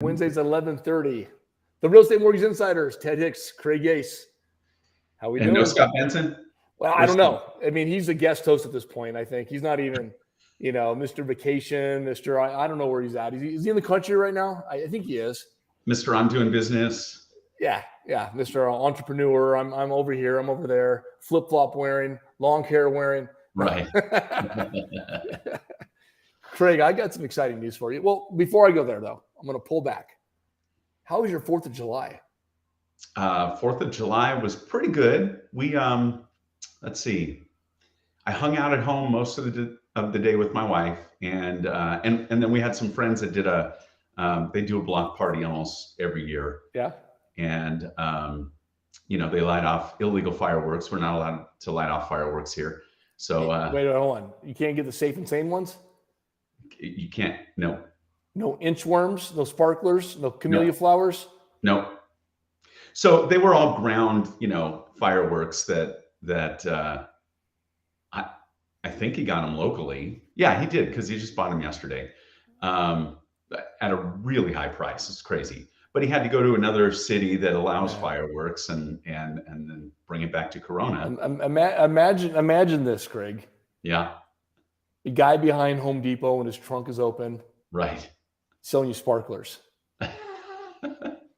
Wednesdays at 11:30. The Real Estate Mortgage Insiders, Ted Hicks, Craig Yace. How we doing? No Scott Benson? Well, I don't know. I mean, he's a guest host at this point, I think. He's not even, Mr. Vacation, Mr. I don't know where he's at. Is he in the country right now? I think he is. Mr. I'm doing business. Yeah. Mr. Entrepreneur. I'm over here. I'm over there. Flip-flop wearing, long hair wearing. Right. Craig, I got some exciting news for you. Well, before I go there, though, I'm going to pull back. How was your 4th of July? 4th of July was pretty good. We, let's see, I hung out at home most of the day with my wife, and then we had some friends that did they do a block party almost every year. Yeah. And, they light off illegal fireworks. We're not allowed to light off fireworks here. So wait, hold on. You can't get the safe and sane ones? You can't, no. No inchworms, no sparklers, no camellia flowers? No. So they were all ground, fireworks that I think he got them locally. Yeah, he did, because he just bought them yesterday at a really high price. It's crazy. But he had to go to another city that allows fireworks and then bring it back to Corona. Imagine this, Craig. Yeah. The guy behind Home Depot when his trunk is open. Right. Selling you sparklers. I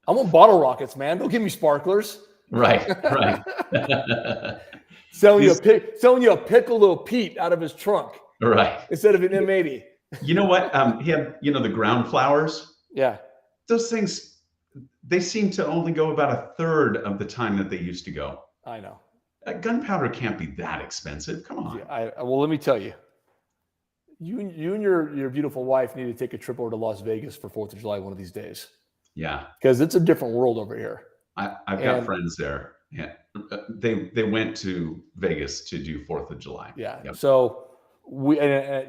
want bottle rockets, man. Don't give me sparklers. Right. selling you a Piccolo Pete out of his trunk. Right. Instead of an M80. You know what? He had, the ground flowers. Yeah. Those things, they seem to only go about a third of the time that they used to go. I know. Gunpowder can't be that expensive. Come on. Yeah, well, let me tell you. You and your beautiful wife need to take a trip over to Las Vegas for 4th of July one of these days. Yeah. Because it's a different world over here. I've got friends there. Yeah. They went to Vegas to do 4th of July. Yeah. Yep. So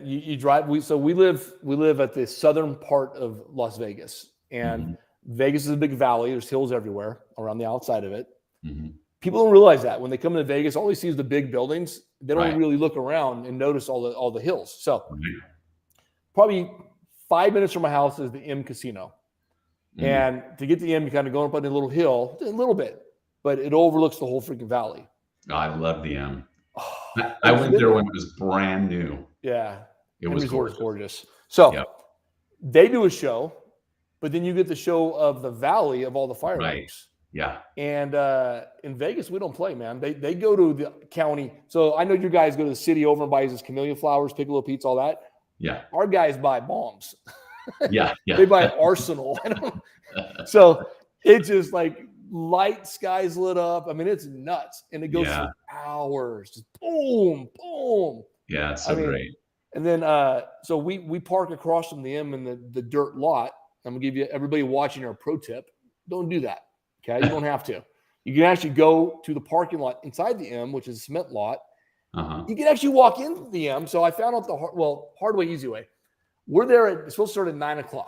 you drive. We live at the southern part of Las Vegas, and Vegas is a big valley. There's hills everywhere around the outside of it. Mm-hmm. People don't realize that when they come into Vegas, all they see is the big buildings. They don't really look around and notice all the hills. So probably 5 minutes from my house is the M Casino. Mm-hmm. And to get to the M, you kind of go up on a little hill, a little bit, but it overlooks the whole freaking valley. Oh, I love the M. I went there when it was brand new. Yeah. It was gorgeous. So they do a show, but then you get the show of the valley of all the fireworks. Right. Yeah. And in Vegas, we don't play, man. They go to the county. So I know you guys go to the city over and buy these camellia flowers, Piccolo Pete's, all that. Yeah. Our guys buy bombs. Yeah. They buy an arsenal. So it's just like light skies lit up. I mean, it's nuts. And it goes for hours. Just boom, boom. Yeah, it's so great. And then so we park across from the M in the dirt lot. I'm gonna give you everybody watching our pro tip. Don't do that. Okay, you don't have to. You can actually go to the parking lot inside the M, which is a cement lot. You can actually walk into the M. So I found out hard way, easy way. We're there it's supposed to start at 9:00.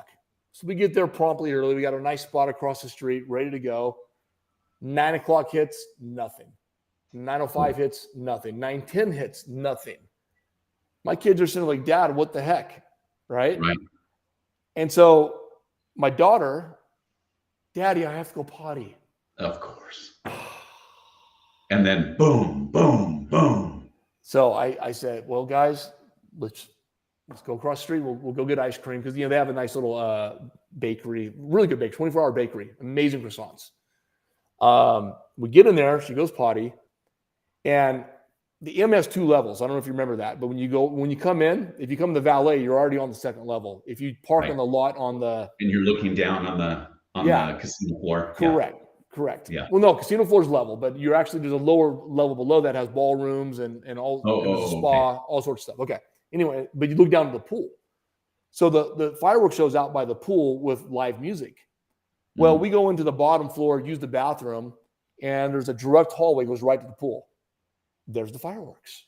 So we get there promptly early. We got a nice spot across the street, ready to go. 9:00 hits, nothing. 9:05 hits, nothing. 9:10 hits, nothing. My kids are sitting like, Dad, what the heck? Right? And so my daughter, Daddy, I have to go potty. Of course. And then boom, boom, boom. So I said, well, guys, let's go across the street. We'll go get ice cream because, they have a nice little bakery, really good bakery, 24-hour bakery, amazing croissants. We get in there. She goes potty. And the M has 2 levels. I don't know if you remember that. But when you come in, if you come to the valet, you're already on the 2nd level. If you park on the lot on the... And you're looking down on the casino floor. Correct. Yeah. Well, no, casino floor is level, but there's a lower level below that has ballrooms and all spa, all sorts of stuff. Okay. Anyway, but you look down to the pool. So the fireworks show's out by the pool with live music. Well, we go into the bottom floor, use the bathroom, and there's a direct hallway that goes right to the pool. There's the fireworks.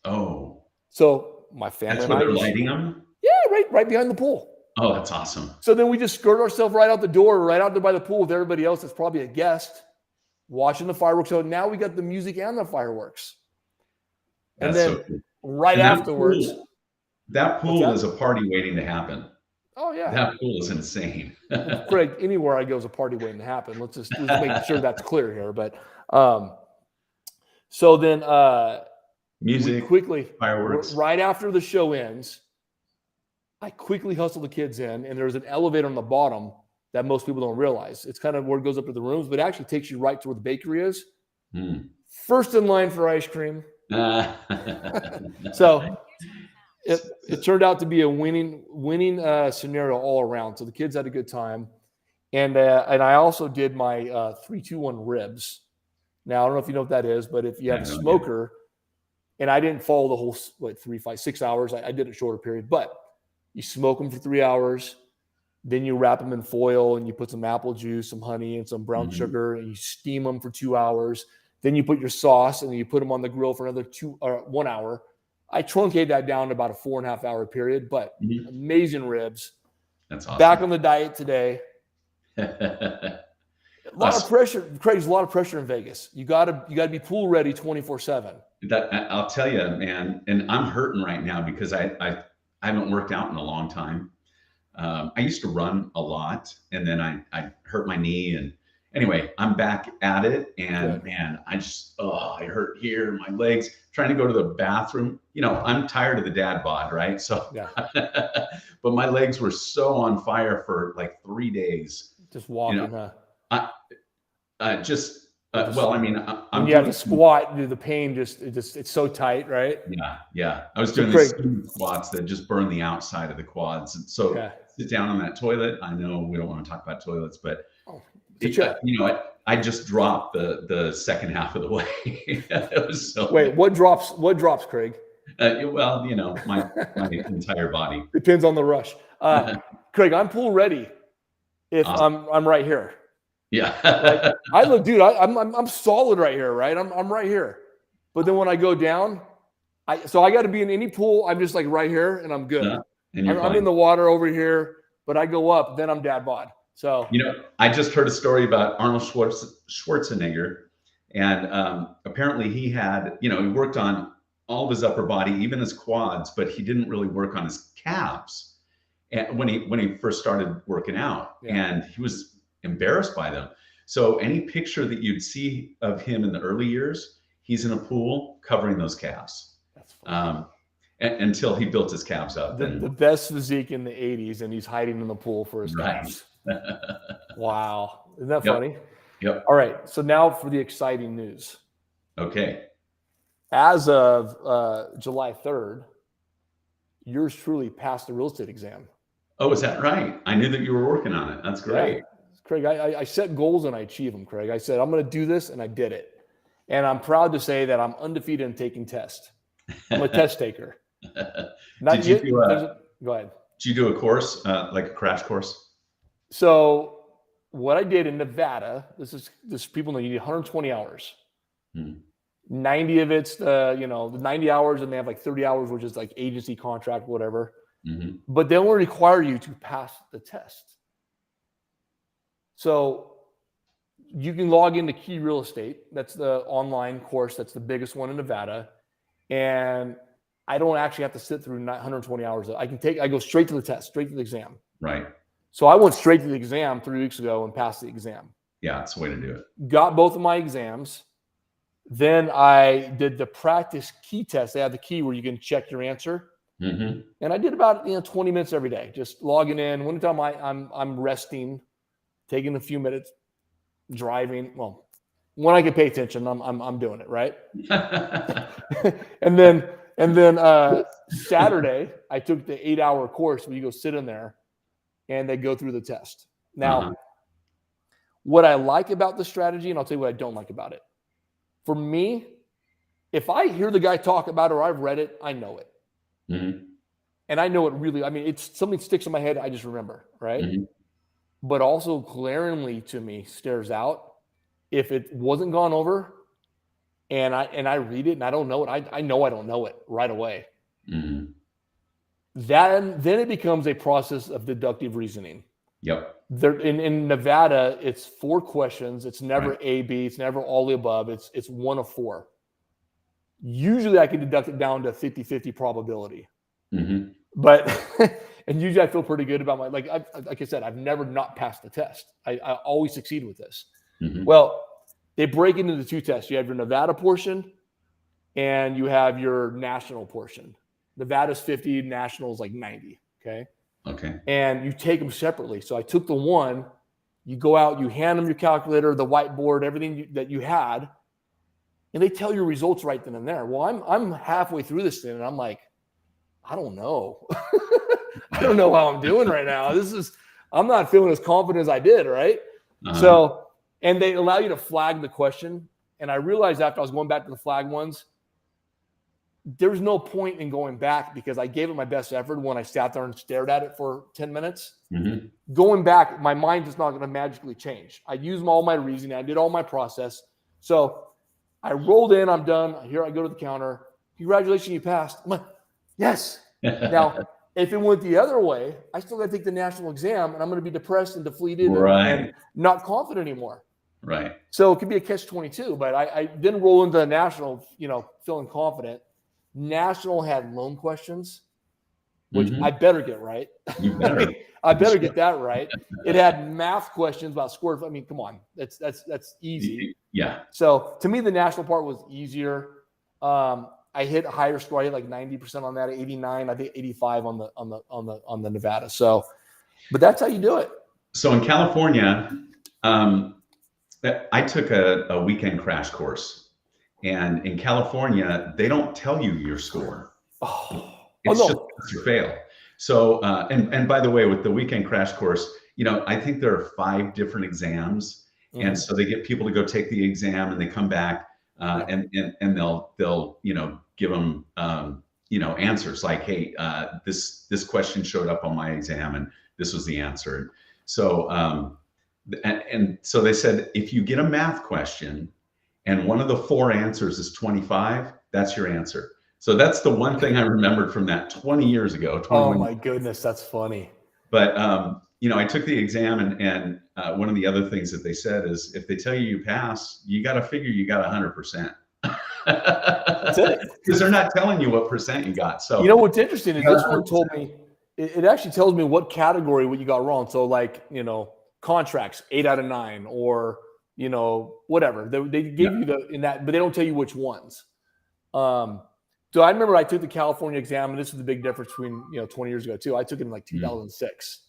Oh. So my family. That's where they're lighting them? Yeah, right behind the pool. Oh, that's awesome. So then we just skirt ourselves right out the door, right out there by the pool with everybody else that's probably a guest watching the fireworks. So now we got the music and the fireworks. And then so cool. afterwards. That pool is a party waiting to happen. Oh yeah. That pool is insane. Well, Craig, anywhere I go is a party waiting to happen. Let's make sure that's clear here. But um, so then we Music, quickly, fireworks. right after the show ends, I quickly hustle the kids in, and there's an elevator on the bottom that most people don't realize. It's kind of where it goes up to the rooms, but it actually takes you right to where the bakery is. First in line for ice cream. So it turned out to be a winning scenario all around. So the kids had a good time, and I also did my 3-2-1 ribs. Now I don't know if you know what that is, but if you have a smoker, and I didn't follow the whole 3, 5, 6 hours. I did a shorter period, but you smoke them for 3 hours, then you wrap them in foil and you put some apple juice, some honey, and some brown sugar, and you steam them for 2 hours. Then you put your sauce and you put them on the grill for another 1 hour. I truncated that down to about a 4.5 hour period, but amazing ribs. That's awesome. Back on the diet today. A lot of pressure, Craig. There's a lot of pressure in Vegas. You gotta be pool ready 24/7. That I'll tell you, man. And I'm hurting right now because I haven't worked out in a long time. I used to run a lot, and then I hurt my knee, and anyway, I'm back at it, and man, I hurt here, my legs, trying to go to the bathroom. You know, I'm tired of the dad bod, right? So, but my legs were so on fire for like 3 days. Just walking, well, I mean, when you have to squat, the pain it's so tight, right? Yeah. I was doing these squats that just burn the outside of the quads. And so sit down on that toilet. I know we don't want to talk about toilets, but I just dropped the second half of the way. It was so Wait, what drops, Craig? Well, my entire body. Depends on the rush. Craig, I'm pool ready if I'm right here. Yeah. I'm solid right here, right? I'm right here. But then when I go down, I got to be in any pool. I'm just like right here and I'm good. I'm in the water over here, but I go up, then I'm dad bod. So, I just heard a story about Arnold Schwarzenegger, and apparently he had, he worked on all of his upper body, even his quads, but he didn't really work on his calves when he first started working out, and he was embarrassed by them. So any picture that you'd see of him in the early years, he's in a pool covering those calves. That's funny. Until he built his calves up. The best physique in the 80s, and he's hiding in the pool for his calves. Wow. Isn't that funny? Yep. All right. So now for the exciting news. Okay. As of July 3rd, yours truly passed the real estate exam. Oh, is that right? I knew that you were working on it. That's great. Yeah. Craig, I set goals and I achieve them, Craig. I said, I'm going to do this, and I did it. And I'm proud to say that I'm undefeated in taking tests. I'm a test taker. Go ahead. Did you do a course, like a crash course? So what I did in Nevada, this people know you need 120 hours. 90 of it's the 90 hours, and they have like 30 hours, which is like agency contract, whatever. But they only require you to pass the test. So you can log into Key Real Estate. That's the online course. That's the biggest one in Nevada. And I don't actually have to sit through 120 hours. I go straight to the test, straight to the exam. Right. So I went straight to the exam 3 weeks ago and passed the exam. Yeah, that's the way to do it. Got both of my exams. Then I did the practice key test. They have the key where you can check your answer. And I did about 20 minutes every day, just logging in. One time I'm resting, taking a few minutes, driving. Well, when I can pay attention, I'm doing it, right? and then Saturday I took the 8-hour course where you go sit in there and they go through the test. Now, what I like about the strategy, and I'll tell you what I don't like about it. For me, if I hear the guy talk about it or I've read it, I know it. And I know it really, it's something sticks in my head. I just remember, right? But also glaringly to me stares out. If it wasn't gone over and I read it and I don't know it, I know I don't know it right away. Then it becomes a process of deductive reasoning. Yep. In Nevada, it's 4 questions. It's never A, B. It's never all the above. It's 1 of 4. Usually I can deduct it down to 50-50 probability. But And usually I feel pretty good about like I said, I've never not passed the test. I always succeed with this. Mhm. Well, they break it into 2 tests. You have your Nevada portion and you have your national portion. Nevada's 50, national is like 90. Okay. Okay. And you take them separately. So I took the one, you go out, you hand them your calculator, the whiteboard, everything that you had, and they tell your results right then and there. Well, I'm halfway through this thing and I'm like, I don't know. I don't know how I'm doing right now. I'm not feeling as confident as I did, right? So, and they allow you to flag the question. And I realized after I was going back to the flag ones, there's no point in going back because I gave it my best effort when I sat there and stared at it for 10 minutes. Mm-hmm. Going back, my mind is not going to magically change. I used all my reasoning. I did all my process. So I rolled in. I'm done. Here I go to the counter. Congratulations, you passed. I'm like, yes. Now, if it went the other way, I still got to take the national exam, and I'm going to be depressed and depleted and not confident anymore. Right. So it could be a catch-22. But I didn't roll into the national, feeling confident. National had loan questions, which I better get right. You better. I better get that right. It had math questions about square. I mean, come on, that's easy. Yeah. So to me, the national part was easier. I hit a higher score. I hit like 90% on that, 89. I think 85 on the Nevada. So, but that's how you do it. So in California, I took a weekend crash course, and in California, they don't tell you your score. It's just pass or fail. So, and by the way, with the weekend crash course, I think there are 5 different exams, and so they get people to go take the exam, and they come back, and they'll give them answers like, hey, this question showed up on my exam, and this was the answer. So, and so they said, if you get a math question, and one of the 4 answers is 25, that's your answer. So that's the one thing I remembered from that 20 years ago. Oh my goodness, that's funny. But I took the exam, and one of the other things that they said is, if they tell you pass, you got to figure you got 100%. That's it. Because they're not telling you what percent you got. So what's interesting is this one told me it actually tells me what category what you got wrong. So like contracts 8 out of 9 or whatever they give you in that, but they don't tell you which ones. So I remember I took the California exam, and this is the big difference between 20 years ago too. I took it in like 2006,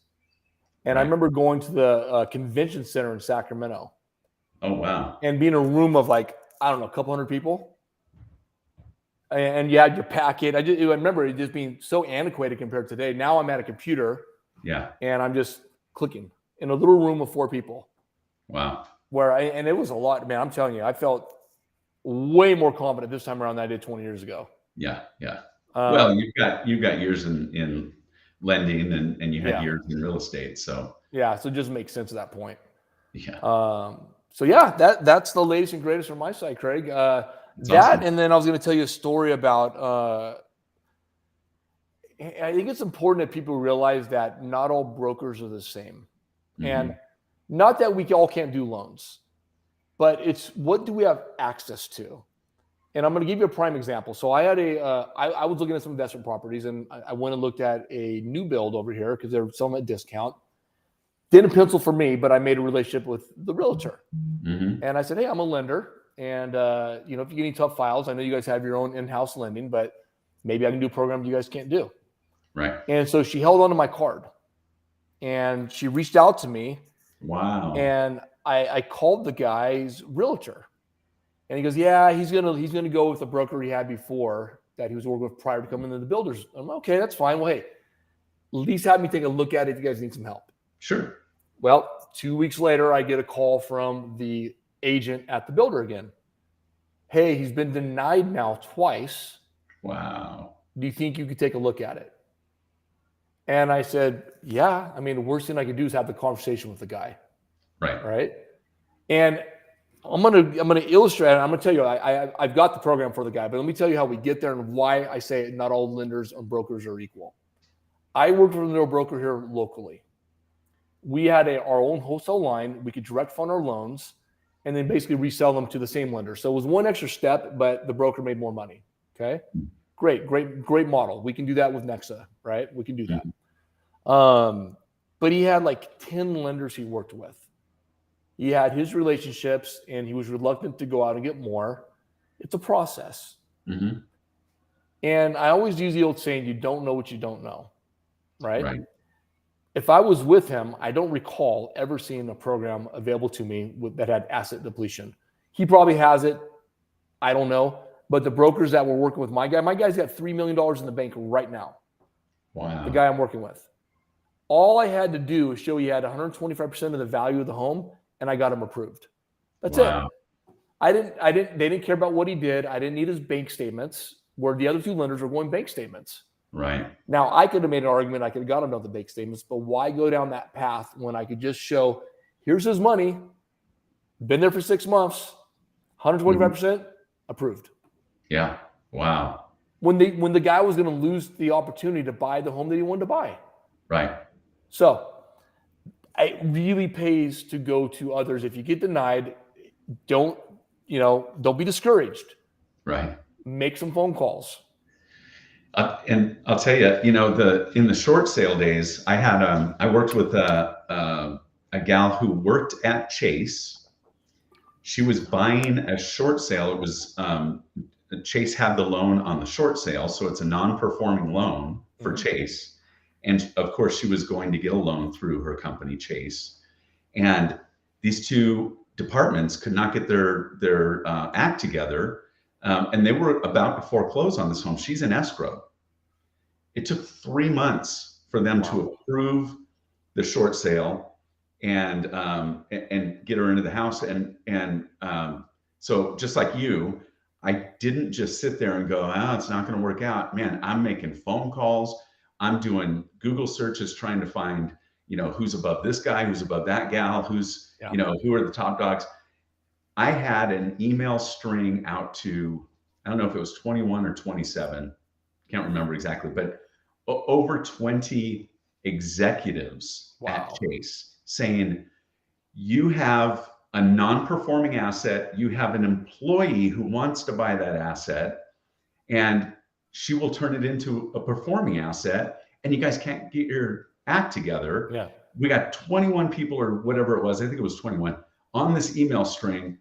and I remember going to the convention center in Sacramento. Oh wow! And being in a room of like a couple hundred people, and you had your packet. I remember it just being so antiquated compared to today. Now I'm at a computer, and I'm just clicking in a little room of 4 people. Wow! And it was a lot, man. I'm telling you, I felt way more confident this time around than I did 20 years ago. Yeah. Well, you've got years in lending, and you had years in real estate, so so it just makes sense at that point. Yeah. So that's the latest and greatest from my side, Craig. Awesome. And then I was going to tell you a story about. I think it's important that people realize that not all brokers are the same, and not that we all can't do loans, but it's what do we have access to. And I'm going to give you a prime example. So I had I was looking at some investment properties, and I went and looked at a new build over here because they're selling at discount. Didn't pencil for me, but I made a relationship with the realtor. And I said, hey, I'm a lender. And, if you get any tough files, I know you guys have your own in-house lending, but maybe I can do a program you guys can't do. Right. And so she held onto my card, and she reached out to me. Wow. And I called the guy's realtor. And he goes, yeah, he's gonna go with the broker he had before that he was working with prior to coming into the builders. I'm like, okay, that's fine. Well, hey, at least have me take a look at it if you guys need some help. Sure. Well, 2 weeks later, I get a call from the agent at the builder again. Hey, he's been denied now twice. Wow. Do you think you could take a look at it? And I said, yeah. I mean, the worst thing I could do is have the conversation with the guy. Right. And I'm gonna illustrate it. I'm gonna tell you I've got the program for the guy, but let me tell you how we get there and why I say not all lenders and brokers are equal. I worked with a little broker here locally. We had our own wholesale line. We could direct fund our loans and then basically resell them to the same lender. So it was one extra step, but the broker made more money. Okay, great model. We can do that with Nexa, right? We can do that. But he had like 10 lenders he worked with. He had his relationships, and he was reluctant to go out and get more. It's a process. Mm-hmm. And I always use the old saying, you don't know what you don't know, right? Right. If I was with him, I don't recall ever seeing a program available to me that had asset depletion. He probably has it. I don't know. But the brokers that were working with my guy's got $3 million in the bank right now. Wow. The guy I'm working with. All I had to do is show he had 125% of the value of the home, and I got him approved. That's Wow. it. They didn't care about what he did. I didn't need his bank statements, where the other two lenders were going bank statements. Right. Now, I could have made an argument. I could have got him the bank statements, but why go down that path when I could just show, here's his money, been there for 6 months, 125% approved. Yeah. Wow. When the guy was going to lose the opportunity to buy the home that he wanted to buy. Right. So it really pays to go to others. If you get denied, don't be discouraged. Right. Make some phone calls. And I'll tell you, in the short sale days, I worked with a gal who worked at Chase. She was buying a short sale. It was Chase had the loan on the short sale, so it's a non-performing loan for Chase. And of course, she was going to get a loan through her company, Chase. And these two departments could not get their act together. And they were about to foreclose on this home. She's in escrow. It took 3 months for them to approve the short sale and get her into the house. And so just like you, I didn't just sit there and go, it's not going to work out. Man, I'm making phone calls. I'm doing Google searches trying to find, who's above this guy, who's above that gal, who's, who are the top dogs. I had an email string out to, I don't know if it was 21 or 27, can't remember exactly, but over 20 executives at Chase saying, you have a non-performing asset, you have an employee who wants to buy that asset, and she will turn it into a performing asset, and you guys can't get your act together. Yeah. We got 21 people or whatever it was, I think it was 21, on this email string.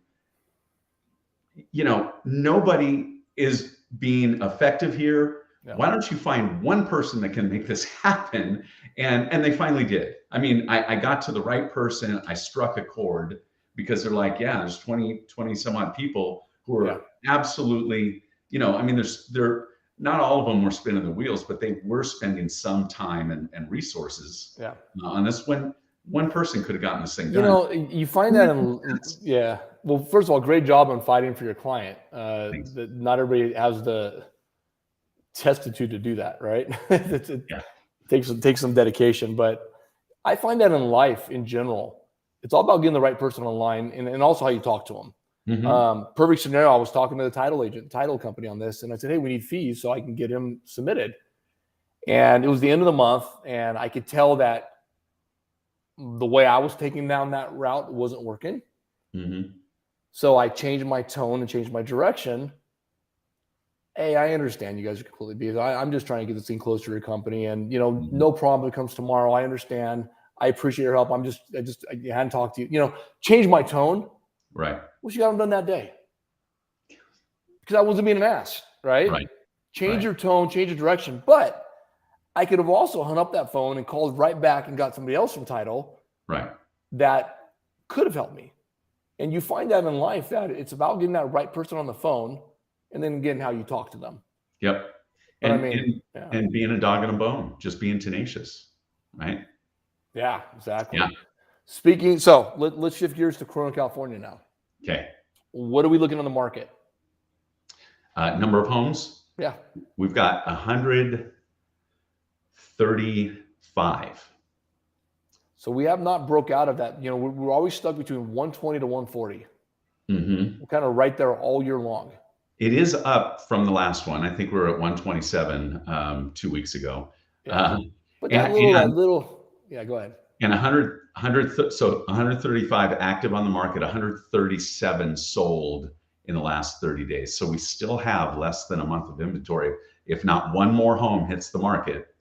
Nobody is being effective here. Yeah. Why don't you find one person that can make this happen? And they finally did. I mean, I got to the right person. I struck a chord because they're like, there's 20 some odd people who are absolutely, they're not all of them were spinning the wheels, but they were spending some time and resources on this when one person could have gotten this thing done. You find that well, first of all, great job on fighting for your client. Not everybody has the testitude to do that, right? It takes some dedication, but I find that in life in general, it's all about getting the right person online and also how you talk to them. Mm-hmm. Perfect scenario. I was talking to the title company on this, and I said, hey, we need fees so I can get him submitted. And it was the end of the month, and I could tell that the way I was taking down that route wasn't working. Mm-hmm. So I changed my tone and changed my direction. Hey, I understand you guys are completely busy. I'm just trying to get this thing closer to your company, and no problem if it comes tomorrow. I understand. I appreciate your help. I hadn't talked to you. Change my tone. Right. Wish you got them done that day. Because I wasn't being an ass, right? Right. Change your tone, change your direction. But I could have also hung up that phone and called right back and got somebody else from title. Right. That could have helped me. And you find that in life that it's about getting that right person on the phone and then getting how you talk to them. Yep. And being a dog and a bone, just being tenacious, right? Yeah, exactly. Yeah. So let's shift gears to Corona, California now. Okay. What are we looking on the market? Number of homes? Yeah. We've got 135. So we have not broke out of that. We're always stuck between 120 to 140. Mm-hmm. We're kind of right there all year long. It is up from the last one. I think we were at 127 2 weeks ago. Yeah. But go ahead. And 135 active on the market, 137 sold in the last 30 days. So we still have less than a month of inventory. If not one more home hits the market,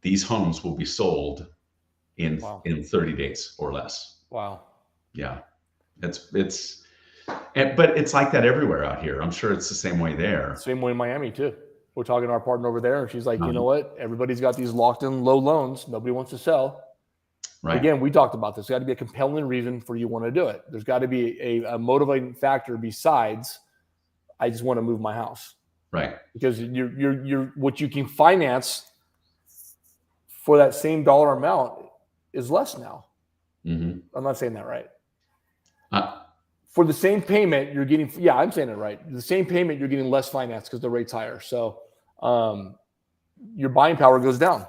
these homes will be sold in Wow. 30 days or less. Wow. Yeah, but it's like that everywhere out here. I'm sure it's the same way there. Same way in Miami too. We're talking to our partner over there, and she's like, you know Um, what? Everybody's got these locked in low loans. Nobody wants to sell. right, Again, we talked about this. There's got to be a compelling reason for you want to do it. There's got to be a motivating factor besides I just want to move my house, right. because you're what you can finance for that same dollar amount is less now. Hmm. I'm not saying that right. Uh, For the same payment, you're getting, yeah, I'm saying it right. The same payment, you're getting less finance because the rate's higher. So your buying power goes down.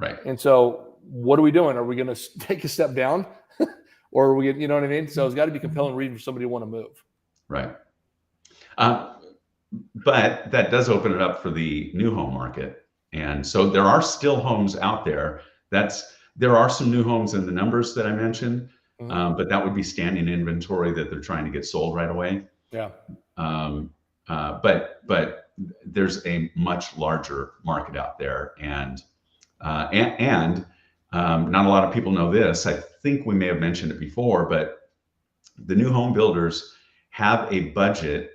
right. And so what are we doing? Are we going to take a step down or are we, you know what I mean? So it's got to be a compelling reason for somebody to want to move. Right. But that does open it up for the new home market. And so there are still homes out there. There are some new homes in the numbers that I mentioned, but that would be standing inventory that they're trying to get sold right away. Yeah. But there's a much larger market out there, and not a lot of people know this. I think we may have mentioned it before, but the new home builders have a budget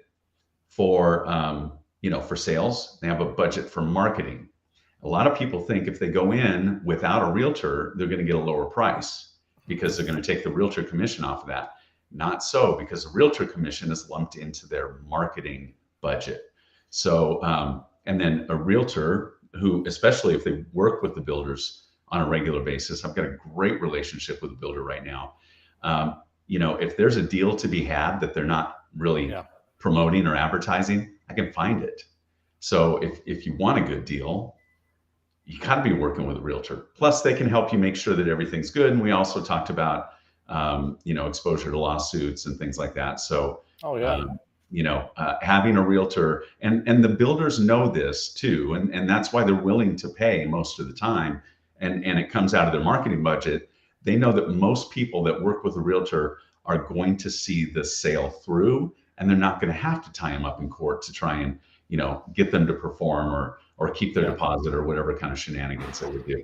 for for sales. They have a budget for marketing. A lot of people think if they go in without a realtor, they're going to get a lower price because they're going to take the realtor commission off of that. Not so, because the realtor commission is lumped into their marketing budget. So, and then a realtor who, especially if they work with the builders on a regular basis, I've got a great relationship with a builder right now. If there's a deal to be had that they're not really promoting or advertising, I can find it. So if you want a good deal, you got to be working with a realtor. Plus, they can help you make sure that everything's good. And we also talked about, exposure to lawsuits and things like that. So, having a realtor, and the builders know this too, and that's why they're willing to pay most of the time. And it comes out of their marketing budget. They know that most people that work with a realtor are going to see the sale through, and they're not going to have to tie them up in court to try and get them to perform or keep their deposit or whatever kind of shenanigans they would do.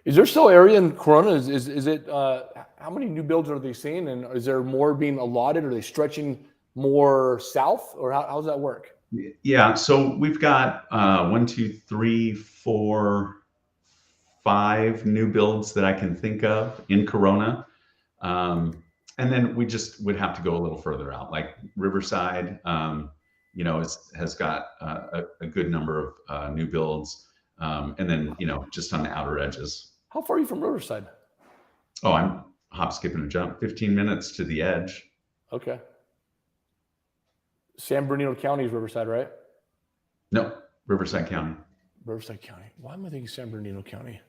Is there still area in Corona? Is it how many new builds are they seeing, and is there more being allotted? Are they stretching more south, or how does that work? Yeah, so we've got 1, 2, 3, 4, 5 new builds that I can think of in Corona. And then we just would have to go a little further out, like Riverside, has got a good number of new builds. And then, just on the outer edges. How far are you from Riverside? Oh, I'm hop, skip, and a jump, 15 minutes to the edge. Okay. San Bernardino County is Riverside, right? No, Riverside County. Riverside County. Why am I thinking San Bernardino County?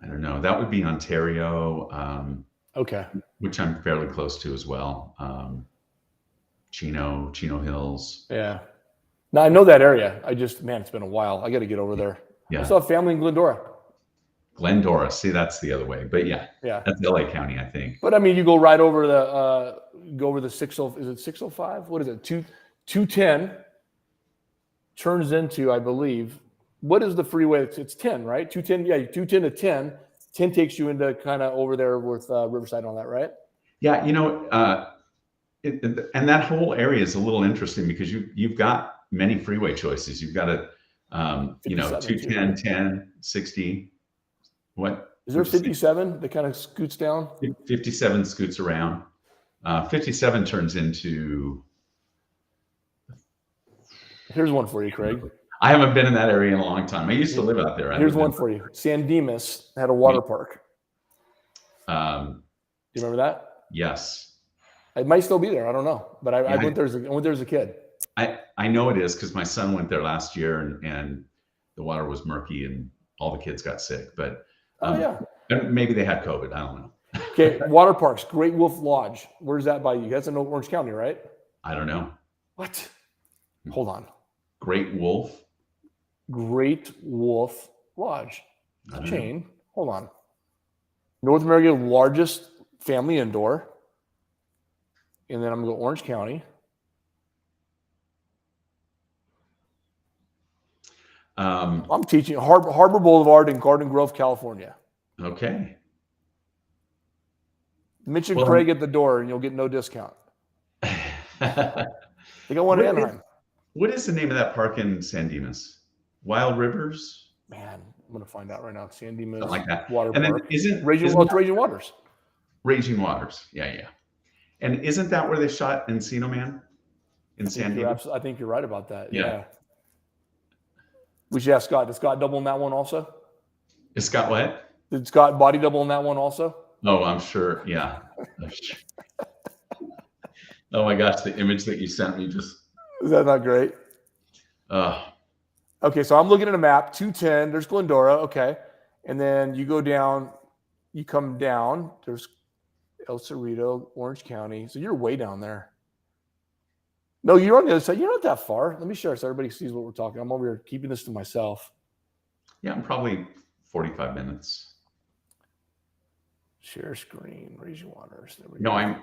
I don't know. That would be Ontario. Okay. Which I'm fairly close to as well. Chino Hills. Yeah. Now I know that area. It's been a while. I got to get over there. Yeah. I still have family in Glendora. Glendora. See, that's the other way. But yeah, yeah, that's LA County, I think. But I mean, you go right over the 60. Is it 605? What is it? 210 turns into, I believe. What is the freeway? It's 10, right? 210. Yeah, 210 to 10. 10 takes you into kind of over there with Riverside and all that, right? Yeah, and that whole area is a little interesting because you've got many freeway choices. You've got a 210, 10, 60. What is there 57 that kind of scoots down? 57 scoots around. 57 turns into. Here's one for you, Craig. I haven't been in that area in a long time. I used to live out there. Here's one for you. San Dimas had a water park. Do you remember that? Yes. It might still be there. I don't know, but I went there as a kid. I know it is because my son went there last year and the water was murky and all the kids got sick. But maybe they had COVID. I don't know. Okay, water parks. Great Wolf Lodge. Where's that by you? That's in Orange County, right? I don't know. What? Hold on. Great Wolf Lodge. It's a chain. Hold on. North America's largest family indoor. And then I'm going to go Orange County. I'm teaching Harbor Boulevard in Garden Grove, California. Okay. Mention Well, Craig at the door, and you'll get no discount. They got one in Anaheim. What is the name of that park in San Dimas? Wild Rivers? Man, I'm gonna find out right now. San Dimas Something like that. Water And then Park. isn't Raging Waters. Raging Waters? Yeah. And isn't that where they shot Encino Man in San Dimas? I think you're right about that. Yeah. Yeah. We should ask Scott. Did Scott double in that one also? Is Scott what? Did Scott body double in that one also? Oh, I'm sure. Yeah. Oh my gosh, the image that you sent me just. Is that not great? Okay, so I'm looking at a map. 210. There's Glendora. Okay, and then you go down. You come down. There's El Cerrito, Orange County. So you're way down there. No, you're on the other side. You're not that far. Let me share so everybody sees what we're talking. I'm over here keeping this to myself. Yeah, I'm probably 45 minutes. Share screen, Raging Waters. There we No, go.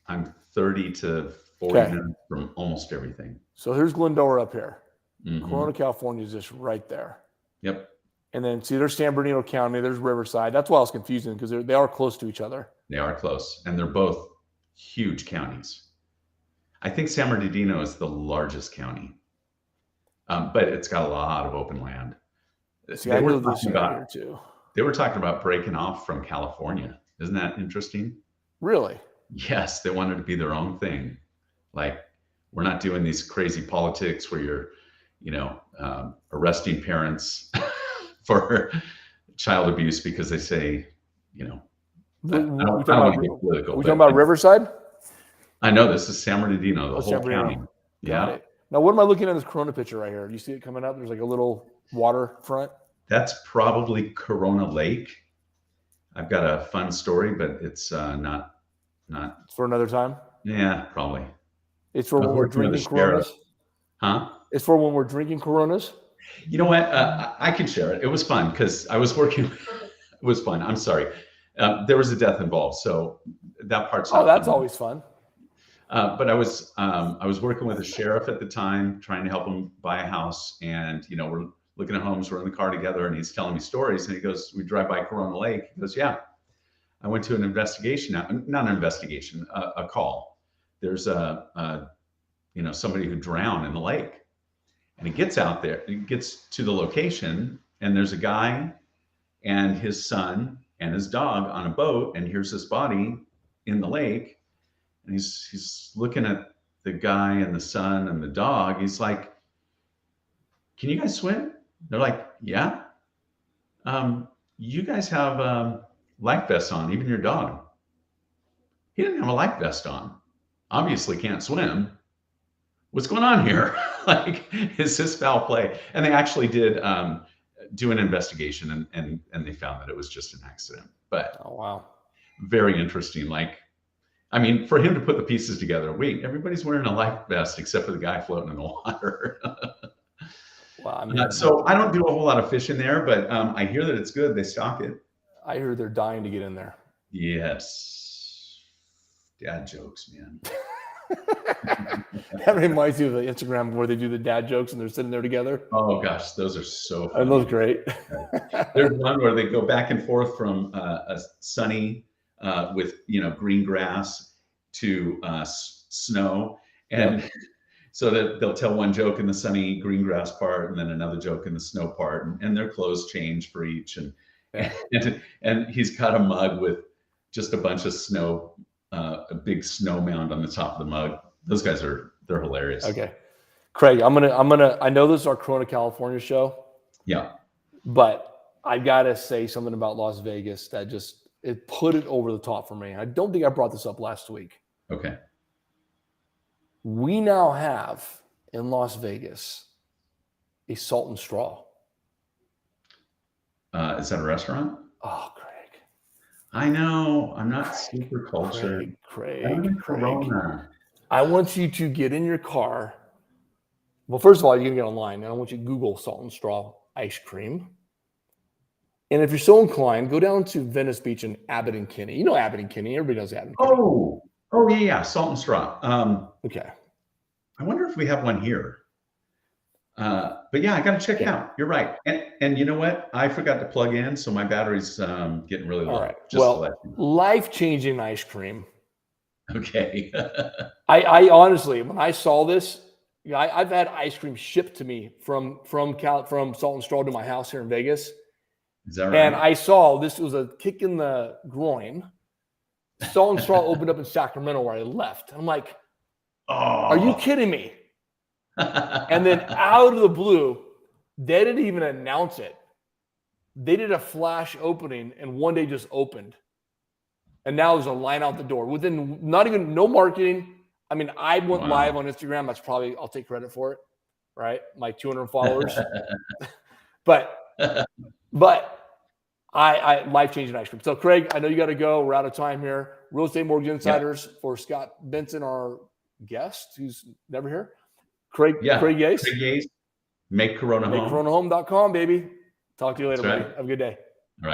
I'm 30 to 40 minutes from almost everything. So here's Glendora up here. Mm-hmm. Corona, California is just right there. Yep. And then see, there's San Bernardino County. There's Riverside. That's why it's confusing because they are close to each other. They are close, and they're both huge counties. I think San Bernardino is the largest county, but it's got a lot of open land. See, I know this here too. They were talking about breaking off from California. Isn't that interesting? Really? Yes, they wanted to be their own thing. Like, we're not doing these crazy politics where you're, arresting parents for child abuse because they say, I don't want to get political. Are we talking about Riverside? I know this is San Bernardino, the whole county. Yeah. Now, what am I looking at this Corona picture right here? Do you see it coming up? There's like a little waterfront. That's probably Corona Lake. I've got a fun story, but it's not. It's for another time. Yeah, probably. It's for when we're drinking Coronas. Huh? It's for when we're drinking Coronas. You know what? I can share it. It was fun because I was working. It was fun. I'm sorry. There was a death involved, so that part's. Oh, that's always fun. But I was working with a sheriff at the time, trying to help him buy a house, and we're looking at homes. We're in the car together, and he's telling me stories. And he goes, "We drive by Corona Lake." He goes, "Yeah, I went to an investigation. Not an investigation, a call. There's somebody who drowned in the lake." And he gets out there, he gets to the location, and there's a guy and his son and his dog on a boat, and here's his body in the lake. And he's looking at the guy and the son and the dog. He's like, "Can you guys swim?" They're like, "Yeah." You guys have life vests on, even your dog. He didn't have a life vest on. Obviously can't swim. What's going on here? Like, is this foul play? And they actually did do an investigation, and they found that it was just an accident. But oh wow, very interesting. Like, I mean, for him to put the pieces together, wait, everybody's wearing a life vest except for the guy floating in the water. Wow. I mean, so I don't do a whole lot of fishing there, but I hear that it's good. They stock it. I hear they're dying to get in there. Yes. Dad jokes, man. That reminds me of the Instagram where they do the dad jokes and they're sitting there together. Oh gosh, those are so funny. And those great. There's one where they go back and forth from a sunny with green grass to snow, and so that they'll tell one joke in the sunny green grass part and then another joke in the snow part, and their clothes change for each, and he's got a mug with just a bunch of snow, a big snow mound on the top of the mug. Those guys they're hilarious. Okay, Craig, I'm gonna. I know this is our Corona, California show. Yeah, but I gotta say something about Las Vegas that it put it over the top for me. I don't think I brought this up last week. Okay. We now have in Las Vegas a Salt and Straw. Is that a restaurant? Oh, Craig. I know. I'm not super cultured. Craig. I I want you to get in your car. Well, first of all, you're going to get online, and I want you to Google Salt and Straw ice cream. And if you're so inclined, go down to Venice Beach and Abbott and Kinney. You know Abbott and Kinney. Everybody knows Abbott and Kinney. Oh, yeah. Salt and Straw. Okay. I wonder if we have one here. But yeah, I got to check it Okay. out. You're right. And you know what? I forgot to plug in, so my battery's getting really All low. right. Just to Well, let you life-changing ice cream. know. Okay. I honestly, when I saw this, I've had ice cream shipped to me from Salt and Straw to my house here in Vegas, Is that and right? I saw this was a kick in the groin. Salt and Straw opened up in Sacramento where I left. I'm like, are you Oh. kidding me? And then out of the blue, they didn't even announce it. They did a flash opening, and one day just opened. And now there's a line out the door within not even no marketing. I mean, I went live Wow. on Instagram. That's probably, I'll take credit for it, right? My 200 followers. But I life-changing ice cream. So Craig, I know you got to go. We're out of time here. Real Estate Mortgage Yep. Insiders for Scott Benson, our guest who's never here. Craig Yeah. Yace. Craig Yace, make Corona home. MakeCoronaHome.com, baby. Talk to you later, That's buddy. right. Have a good day.